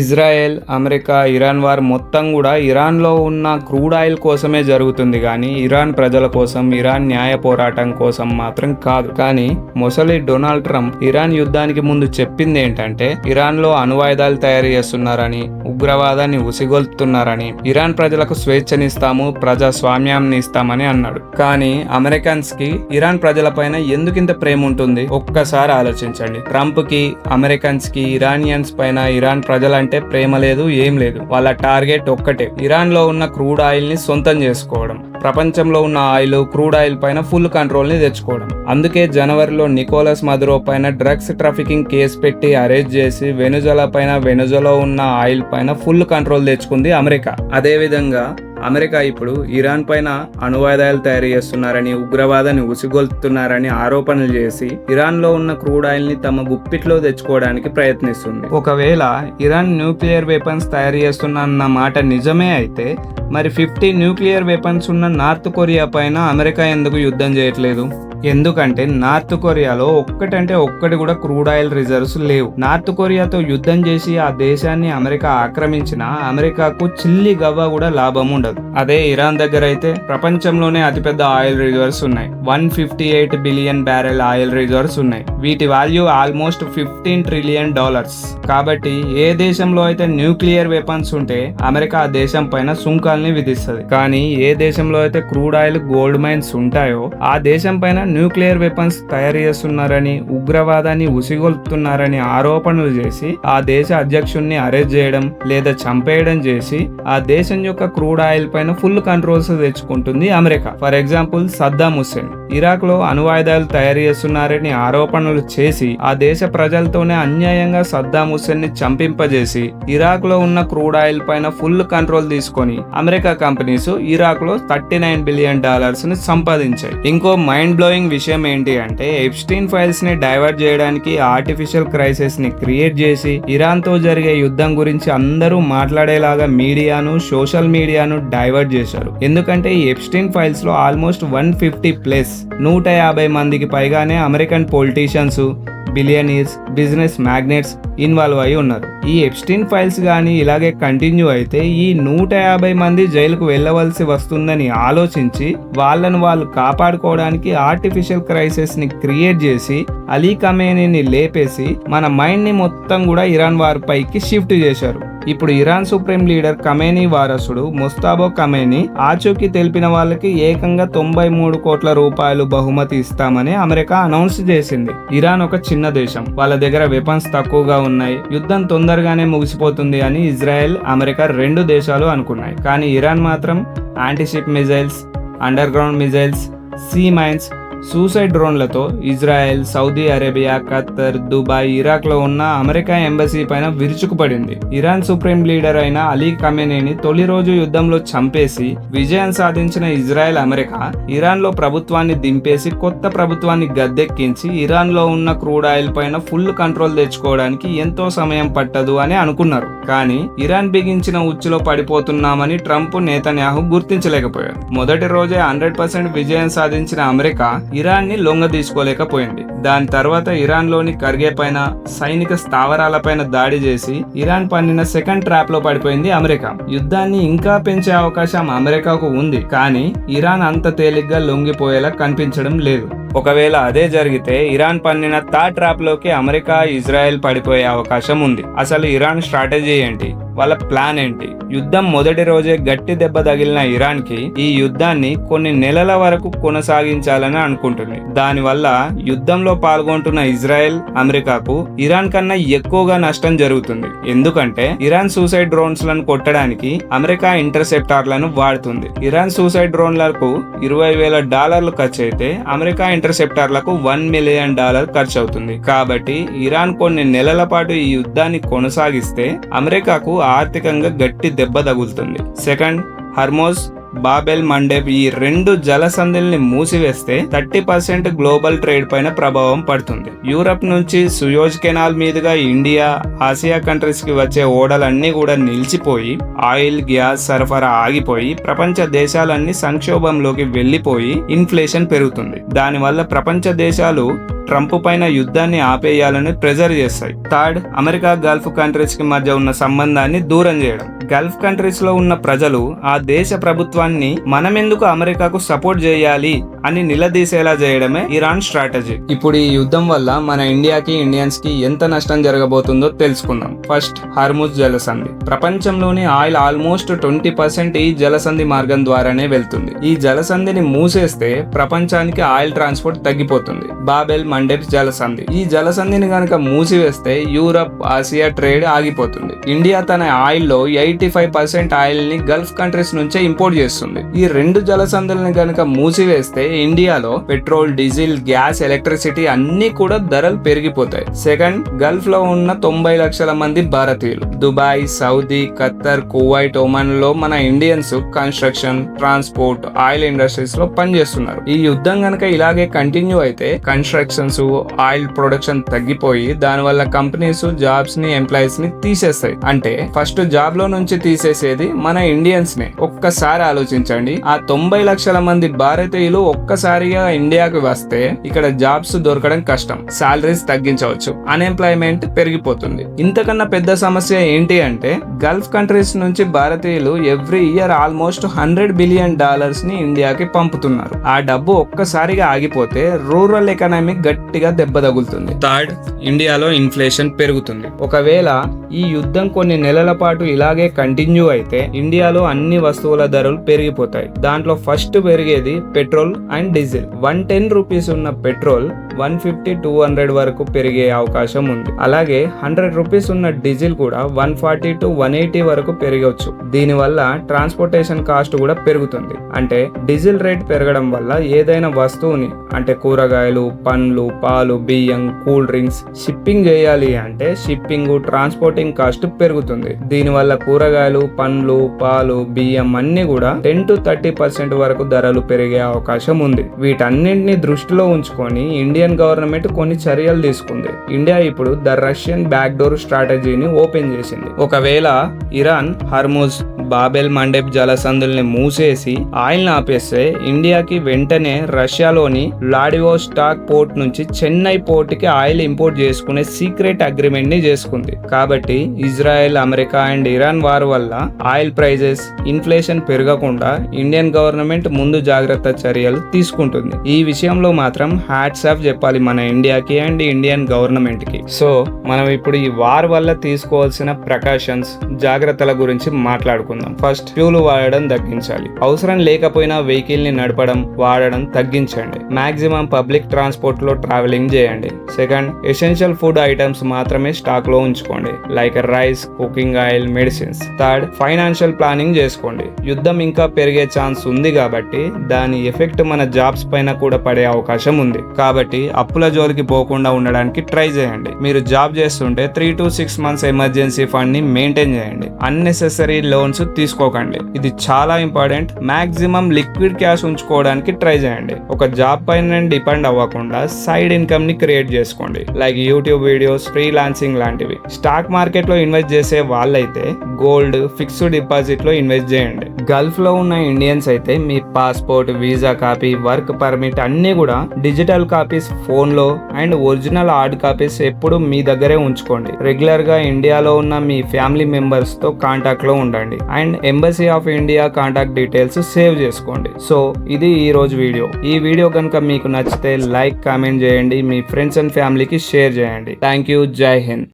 Israel, America, Iran war మొత్తం కూడా ఇరాన్లో ఉన్న క్రూడ్ ఆయిల్ కోసమే జరుగుతుంది కానీ ఇరాన్ ప్రజల కోసం, ఇరాన్ న్యాయ పోరాటం కోసం మాత్రం కాదు. కానీ మొసలి డొనాల్డ్ ట్రంప్ ఇరాన్ యుద్ధానికి ముందు చెప్పింది ఏంటంటే ఇరాన్లో అణ్వాయుధాలు తయారు చేస్తున్నారని, ఉగ్రవాదాన్ని ఉసిగొల్పుతున్నారని, ఇరాన్ ప్రజలకు స్వేచ్ఛనిస్తాము, ప్రజాస్వామ్యాన్ని ఇస్తామని అన్నాడు. కానీ అమెరికన్స్ కి ఇరాన్ ప్రజలపైన ఎందుకింత ప్రేమ ఉంటుంది ఒక్కసారి ఆలోచించండి. ట్రంప్ కి, అమెరికన్స్ కి ఇరానియన్స్ పైన, ఇరాన్ ప్రజలంటే ప్రేమ లేదు, ఏం లేదు. వాళ్ళ టార్గెట్ ఒక్కటే, ఇరాన్ లో ఉన్న క్రూడ్ ఆయిల్ ని సొంతం చేసుకోవడం, ప్రపంచంలో ఉన్న ఆయిల్, క్రూడ్ ఆయిల్ పైన ఫుల్ కంట్రోల్ ని తెచ్చుకోవడం. అందుకే జనవరిలో నికోలస్ మదురో పైన డ్రగ్స్ ట్రాఫికింగ్ కేసు పెట్టి అరెస్ట్ చేసి వెనుజులా ఉన్న ఆయిల్ పైన ఫుల్ కంట్రోల్ తెచ్చుకుంది అమెరికా. అదే విధంగా అమెరికా ఇప్పుడు ఇరాన్ పైన అణ్వాయుధాలు తయారు చేస్తున్నారని, ఉగ్రవాదాన్ని ఉసిగొల్పుతున్నారని ఆరోపణలు చేసి ఇరాన్ లో ఉన్న క్రూడ్ ఆయిల్ ని తమ గుప్పిట్లో తెచ్చుకోవడానికి ప్రయత్నిస్తుంది. ఒకవేళ ఇరాన్ న్యూక్లియర్ వెపన్స్ తయారు చేస్తున్న మాట నిజమే అయితే మరి 50 న్యూక్లియర్ వెపన్స్ ఉన్న నార్త్ కొరియా పైన అమెరికా ఎందుకు యుద్ధం చేయట్లేదు? ఎందుకంటే నార్త్ కొరియాలో ఒక్కటి కూడా క్రూడ్ ఆయిల్ రిజర్వ్స్ లేవు. నార్త్ కొరియాతో యుద్ధం చేసి ఆ దేశాన్ని అమెరికా ఆక్రమించినా అమెరికాకు చిల్లి గవ్వ కూడా లాభం ఉండదు. అదే ఇరాన్ దగ్గర అయితే ప్రపంచంలోనే అతిపెద్ద ఆయిల్ రిజర్వ్స్ ఉన్నాయి. 158 బిలియన్ బ్యారెల్ ఆయిల్ రిజర్వ్స్ ఉన్నాయి. వీటి వాల్యూ ఆల్మోస్ట్ $15 ట్రిలియన్. కాబట్టి ఏ దేశంలో అయితే న్యూక్లియర్ వెపన్స్ ఉంటే అమెరికా ఆ దేశం పైన సుంకాల్ని విధిస్తుంది. కానీ ఏ దేశంలో అయితే క్రూడ్ ఆయిల్, గోల్డ్ మైన్స్ ఉంటాయో ఆ దేశం పైన న్యూక్లియర్ వెపన్స్ తయారు చేస్తున్నారని, ఉగ్రవాదాన్ని ఉసిగొల్పుతున్నారని ఆరోపణలు చేసి ఆ దేశ అధ్యక్షుడిని అరెస్ట్ చేయడం లేదా చంపేయడం చేసి ఆ దేశం యొక్క క్రూడ్ ఆయిల్ పైన ఫుల్ కంట్రోల్స్ తెచ్చుకుంటుంది America. For example Saddam Hussein Iraq లో అణ్వాయుధాలు తయారు చేస్తున్నారని ఆరోపణలు చేసి ఆ దేశ ప్రజలతోనే అన్యాయంగా సద్దాం హుస్సేన్ ని చంపింపజేసి ఇరాక్ లో ఉన్న క్రూడ్ ఆయిల్ పైన ఫుల్ కంట్రోల్ తీసుకొని అమెరికా కంపెనీస్ ఇరాక్ లో $39 బిలియన్ ని సంపాదించాయి. ఇంకో మైండ్ బ్లోయింగ్ విషయం ఏంటి అంటే ఎప్స్టీన్ ఫైల్స్ ని డైవర్ట్ చేయడానికి ఆర్టిఫిషియల్ క్రైసిస్ ని క్రియేట్ చేసి ఇరాన్ తో జరిగే యుద్ధం గురించి అందరూ మాట్లాడేలాగా మీడియాను, సోషల్ మీడియాను డైవర్ట్ చేశారు. ఎందుకంటే ఈ ఎప్స్టీన్ ఫైల్స్ లో ఆల్మోస్ట్ 150 మందికి పైగానే American politicians, billionaires, business magnates involve అయి ఉన్నారు. ఈ ఎప్స్టీన్ ఫైల్స్ గానీ ఇలాగే కంటిన్యూ అయితే ఈ 150 మంది జైలుకు వెళ్ళవలసి వస్తుందని ఆలోచించి వాళ్ళను వాళ్ళు కాపాడుకోవడానికి ఆర్టిఫిషియల్ క్రైసిస్ ని క్రియేట్ చేసి అలీ ఖమేనీని లేపేసి మన మైండ్ ని మొత్తం కూడా ఇరాన్ వార్ పైకి షిఫ్ట్ చేశారు. ఇప్పుడు ఇరాన్ సుప్రీం లీడర్ ఖమేనీ వారసుడు ముస్తాబా ఖమేనీ ఆచూకీ తెలిపిన వాళ్ళకి ఏకంగా $93 కోట్ల బహుమతి ఇస్తామని అమెరికా అనౌన్స్ చేసింది. ఇరాన్ ఒక చిన్న దేశం, వాళ్ళ దగ్గర వెపన్స్ తక్కువగా ఉన్నాయి, యుద్ధం తొందరగానే ముగిసిపోతుంది అని ఇజ్రాయెల్, అమెరికా రెండు దేశాలు అనుకున్నాయి. కానీ ఇరాన్ మాత్రం antiship missiles, underground missiles, sea mines, suicide డ్రోన్లతో Israel, Saudi Arabia, Qatar, Dubai, Iraq లో ఉన్న అమెరికా ఎంబసీ పైన విరుచుకుపడింది. ఇరాన్ సుప్రీం లీడర్ అయిన అలీ ఖమేనీని తొలి రోజు యుద్ధంలో చంపేసి విజయం సాధించిన ఇజ్రాయెల్, అమెరికా ఇరాన్ లో ప్రభుత్వాన్ని దింపేసి కొత్త ప్రభుత్వాన్ని గద్దెక్కించి ఇరాన్ లో ఉన్న క్రూడ్ ఆయిల్ పైన ఫుల్ కంట్రోల్ తెచ్చుకోవడానికి ఎంతో సమయం పట్టదు అని అనుకున్నారు. కానీ ఇరాన్ బిగించిన ఉచ్చులో పడిపోతున్నామని ట్రంప్, నేతన్యాహు గుర్తించలేకపోయారు. మొదటి రోజే 100% విజయం సాధించిన అమెరికా ఇరాన్ ని లొంగ తీసుకోలేకపోయింది. దాని తర్వాత ఇరాన్ లోని కర్గే పైన, సైనిక స్థావరాలపైన దాడి చేసి ఇరాన్ పన్నిన సెకండ్ ట్రాప్ లో పడిపోయింది అమెరికా. యుద్ధాన్ని ఇంకా పెంచే అవకాశం అమెరికాకు ఉంది, కానీ ఇరాన్ అంత తేలిగ్గా లొంగిపోయేలా కనిపించడం లేదు. ఒకవేళ అదే జరిగితే ఇరాన్ పన్నిన థర్డ్ ట్రాప్ లోకి అమెరికా, ఇజ్రాయెల్ పడిపోయే అవకాశం ఉంది. అసలు ఇరాన్ స్ట్రాటజీ ఏంటి, వాళ్ళ ప్లాన్ ఏంటి? యుద్ధం మొదటి రోజే గట్టి దెబ్బ తగిలిన ఇరాన్ కి ఈ యుద్ధాన్ని కొన్ని నెలల వరకు కొనసాగించాలని అనుకుంటుంది. దానివల్ల యుద్ధంలో పాల్గొంటున్న ఇజ్రాయెల్, అమెరికాకు ఇరాన్ కన్నా ఎక్కువగా నష్టం జరుగుతుంది. ఎందుకంటే ఇరాన్ సూసైడ్ డ్రోన్స్ లను కొట్టడానికి అమెరికా ఇంటర్సెప్టార్లను వాడుతుంది. ఇరాన్ సూసైడ్ డ్రోన్లకు $20,000 ఖర్చు అయితే అమెరికా ఇంటర్సెప్టార్లకు $1 మిలియన్ ఖర్చు అవుతుంది. కాబట్టి ఇరాన్ కొన్ని నెలల పాటు ఈ యుద్ధాన్ని కొనసాగిస్తే అమెరికాకు ఆర్థికంగా గట్టి దెబ్బ తగులుతుంది. సెకండ్, హర్మోజ్, బాబెల్ మండేబ్ ఈ రెండు జలసంధిల్ని మూసివేస్తే 30% గ్లోబల్ ట్రేడ్ పైన ప్రభావం పడుతుంది. యూరప్ నుంచి సుయోజ్ కెనాల్ మీదుగా ఇండియా, ఆసియా కంట్రీస్ కి వచ్చే ఓడలన్నీ కూడా నిలిచిపోయి ఆయిల్, గ్యాస్ సరఫరా ఆగిపోయి ప్రపంచ దేశాలన్నీ సంక్షోభంలోకి వెళ్లిపోయి ఇన్ఫ్లేషన్ పెరుగుతుంది. దానివల్ల ప్రపంచ దేశాలు ట్రంప్ పైన యుద్ధాన్ని ఆపేయాలని ప్రెజర్ చేస్తాయి. థర్డ్, అమెరికా గల్ఫ్ కంట్రీస్ కి మధ్య ఉన్న సంబంధాన్ని దూరం చేయడం. గల్ఫ్ కంట్రీస్ లో ఉన్న ప్రజలు ఆ దేశ ప్రభుత్వాన్ని మనమెందుకు అమెరికాకు సపోర్ట్ చేయాలి అని నిలదీసేలా చేయడమే ఇరాన్ స్ట్రాటజీ. ఇప్పుడు ఈ యుద్ధం వల్ల మన ఇండియాకి, ఇండియన్స్ కి ఎంత నష్టం జరగబోతుందో తెలుసుకుందాం. ఫస్ట్, హార్ముజ్ జలసంధి. ప్రపంచంలోని ఆయిల్ ఆల్మోస్ట్ 20% ఈ జలసంధి మార్గం ద్వారానే వెళ్తుంది. ఈ జలసంధిని మూసేస్తే ప్రపంచానికి ఆయిల్ ట్రాన్స్పోర్ట్ తగ్గిపోతుంది. బాబెల్ మండెబ్ జలసంధి. ఈ జలసంధిని గనక మూసివేస్తే యూరప్, ఆసియా ట్రేడ్ ఆగిపోతుంది. ఇండియా తన ఆయిల్ లో 85% ఆయిల్ ని గల్ఫ్ కంట్రీస్ నుంచే ఇంపోర్ట్ చేస్తుంది. ఈ రెండు జలసంధుల్ని గనక మూసివేస్తే ఇండియాలో పెట్రోల్, డీజిల్, గ్యాస్, ఎలక్ట్రిసిటీ అన్ని కూడా ధరలు పెరిగిపోతాయి. సెకండ్, గల్ఫ్ లో ఉన్న 90 లక్షల మంది భారతీయులు Dubai, Saudi, Khattar, Kuwait, Oman లో మన Indians construction, transport, oil industries లో పనిచేస్తున్నారు. ఈ యుద్ధం గనక ఇలాగే కంటిన్యూ అయితే కన్స్ట్రక్షన్స్, ఆయిల్ ప్రొడక్షన్ తగ్గిపోయి దానివల్ల కంపెనీస్ జాబ్స్ ని, ఎంప్లాయీస్ ని తీసేస్తాయి. అంటే ఫస్ట్ జాబ్ లో నుంచి తీసేసేది మన ఇండియన్స్ నే. ఒక్కసారి ఆలోచించండి, ఆ 90 లక్షల మంది భారతీయులు ఒక్కసారిగా ఇండియాకి వస్తే ఇక్కడ జాబ్స్ దొరకడం కష్టం, సాలరీస్ తగ్గించవచ్చు, అన్ఎంప్లాయ్మెంట్ పెరిగిపోతుంది. ఇంతకన్నా పెద్ద సమస్య ఏంటి అంటే గల్ఫ్ కంట్రీస్ నుంచి భారతీయులు ఎవ్రీ ఇయర్ ఆల్మోస్ట్ $100 బిలియన్ ని ఇండియాకి పంపుతున్నారు. ఆ డబ్బు ఒక్కసారిగా ఆగిపోతే రూరల్ ఎకానమీ గట్టిగా దెబ్బ తగులుతుంది. థర్డ్, ఇండియాలో ఇన్ఫ్లేషన్ పెరుగుతుంది. ఒకవేళ ఈ యుద్ధం కొన్ని నెలల పాటు ఇలాగే కంటిన్యూ అయితే ఇండియాలో అన్ని వస్తువుల ధరలు పెరిగిపోతాయి. దాంట్లో ఫస్ట్ పెరిగేది పెట్రోల్ అండ్ డీజిల్. 110 రూపీస్ ఉన్న పెట్రోల్ 150-200 వరకు పెరిగే అవకాశం ఉంది. అలాగే 100 రూపీస్ ఉన్న డీజిల్ కూడా 140-180 వరకు పెరగవచ్చు. దీనివల్ల ట్రాన్స్పోర్టేషన్ కాస్ట్ కూడా పెరుగుతుంది. అంటే డీజిల్ రేట్ పెరగడం వల్ల ఏదైనా వస్తువుని, అంటే కూరగాయలు, పండ్లు, పాలు, బియ్యం, కూల్ డ్రింక్స్ షిప్పింగ్ చేయాలి అంటే షిప్పింగ్, ట్రాన్స్పోర్టింగ్ కాస్ట్ పెరుగుతుంది. దీనివల్ల కూరగాయలు, పండ్లు, పాలు, బియ్యం అన్ని కూడా 10-30% వరకు ధరలు పెరిగే అవకాశం ఉంది. వీటన్నింటినీ దృష్టిలో ఉంచుకొని ఇండియన్ గవర్నమెంట్ కొన్ని చర్యలు తీసుకుంది. ఇండియా ఇప్పుడు ద రష్యన్ బ్యాక్ డోర్ స్ట్రాటజీని ఓపెన్ చేసింది. ఒకవేళ ఇరాన్ హర్ముజ్, బాబెల్ మండెబ్ జలసంధుల్ని మూసేసి ఆయిల్ ఆపేస్తే ఇండియాకి వెంటనే రష్యాలోని వ్లాడివోస్టాక్ పోర్ట్ నుంచి చెన్నై పోర్ట్ కి ఆయిల్ ఇంపోర్ట్ చేసుకునే సీక్రెట్ అగ్రిమెంట్ ని చేసుకుంది. కాబట్టి Israel, America and Iran war వల్ల ఆయిల్ ప్రైజెస్, ఇన్ఫ్లేషన్ పెరగకుండా ఇండియన్ గవర్నమెంట్ ముందు జాగ్రత్త చర్యలు తీసుకుంటుంది. ఈ విషయంలో మాత్రం హ్యాట్స్ ఆఫ్ చెప్పాలి మన ఇండియాకి అండ్ ఇండియన్ గవర్నమెంట్ కి. సో మనం ఇప్పుడు ఈ వార్ వల్ల తీసుకోవాల్సిన ప్రికాషన్స్, జాగ్రత్తల గురించి మాట్లాడుకుందాం. ఫస్ట్, ఫ్యూల్ వాడడం తగ్గించాలి. అవసరం లేకపోయినా వెహికల్ ని నడపడం, వాడడం తగ్గించండి. మాక్సిమం పబ్లిక్ ట్రాన్స్పోర్ట్ లో ట్రావెలింగ్ చేయండి. సెకండ్, ఎసెన్షియల్ ఫుడ్ ఐటమ్స్ మాత్రమే స్టాక్ లో ఉంచుకోండి, like rice, cooking oil, medicines. Third, financial planning చేసుకోండి. యుద్ధం ఇంకా పెరిగే ఛాన్స్ ఉంది కాబట్టి దాని ఎఫెక్ట్ మన జాబ్స్ పైన కూడా పడే అవకాశం ఉంది. కాబట్టి అప్పుల జోలికి పోకుండా ఉండడానికి ట్రై చేయండి. మీరు జాబ్ చేస్తుంటే 3 to 6 months ఎమర్జెన్సీ ఫండ్ ని మెయింటైన్ చేయండి. అన్నెసెసరీ లోన్స్ తీసుకోకండి. ఇది చాలా ఇంపార్టెంట్. మాక్సిమం లిక్విడ్ క్యాష్ ఉంచుకోవడానికి ట్రై చేయండి. ఒక జాబ్ పైన డిపెండ్ అవ్వకుండా సైడ్ ఇన్కమ్ ని క్రియేట్ చేసుకోండి, లైక్ యూట్యూబ్ వీడియోస్, ఫ్రీలాన్సింగ్ లాంటివి. స్టాక్ మార్కెట్ లో ఇన్వెస్ట్ చేసే వాళ్ళైతే గోల్డ్, ఫిక్స్డ్ డిపాజిట్ లో ఇన్వెస్ట్ చేయండి. గల్ఫ్ లో ఉన్న ఇండియన్స్ అయితే మీ passport, visa copy, work permit అన్ని కూడా డిజిటల్ కాపీస్ ఫోన్ లో అండ్ ఒరిజినల్ హార్డ్ కాపీస్ ఎప్పుడు మీ దగ్గరే ఉంచుకోండి. రెగ్యులర్ గా ఇండియాలో ఉన్న మీ ఫ్యామిలీ మెంబర్స్ తో కాంటాక్ట్ లో ఉండండి and embassy of India contact details save చేసుకోండి. సో ఇది ఈ రోజు వీడియో. ఈ వీడియో కనుక మీకు నచ్చితే లైక్, కామెంట్ చేయండి, మీ ఫ్రెండ్స్ అండ్ ఫ్యామిలీకి షేర్ చేయండి. Thank you. జై హింద్.